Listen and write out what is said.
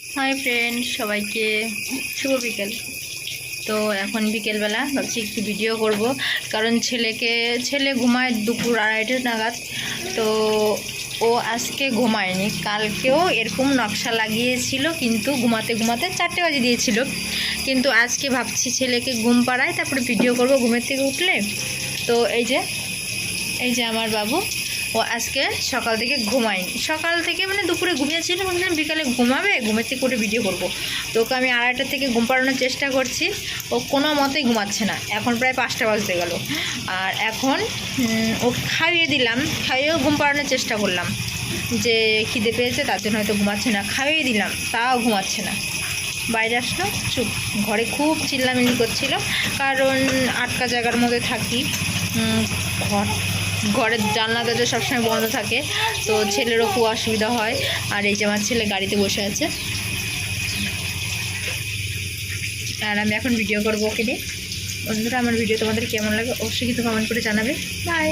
Hi friend, সবাইকে শুভ বিকেল। তো এখন বিকেলবেলা ভাবছি একটু ভিডিও করব, কারণ ছেলে ঘুমায় দুপুর 2:30 নাগাদ। তো ও আজকে ঘুমায়নি, কালকেও এরকম নকশা লাগিয়েছিল, কিন্তু ঘুমাতে ঘুমাতে 4টে বাজে দিয়েছিল। কিন্তু আজকে ভাবছি ছেলেকে ঘুম পাড়াই, তারপরে ভিডিও করব ঘুমের থেকে উঠলে। তো এই যে আমার বাবু, ও আজকে সকাল থেকে ঘুমায়নি। সকাল থেকে মানে দুপুরে ঘুমিয়েছিল, ভাবলাম বিকালে ঘুমাবে, ঘুমের থেকে উঠে ভিডিও করব। তো ওকে আমি 2:30 থেকে ঘুম পাড়ানোর চেষ্টা করছি, ও কোনো মতেই ঘুমাচ্ছে না। এখন প্রায় 5টা বাজতে গেল, আর এখন ওকে খাইয়ে দিলাম, খাইয়েও ঘুম পাড়ানোর চেষ্টা করলাম, যে খিদে পেয়েছে তার জন্য হয়তো ঘুমাচ্ছে না। খাইয়ে দিলাম, তাও ঘুমাচ্ছে না। বাইরে আসলো চুপ, ঘরে খুব চিল্লামিল্লি করছিল, কারণ আটকা জায়গার মধ্যে থাকি। ঘরের জানলা দরজা সবসময় বন্ধ থাকে, তো ছেলেরও খুব অসুবিধা হয়। আর এই যে আমার ছেলে গাড়িতে বসে আছে, আর আমি এখন ভিডিও করবো ওকে নিয়ে। বন্ধুরা, আমার ভিডিও তোমাদের কেমন লাগে অবশ্যই কিন্তু কমেন্ট করে জানাবে। বাই।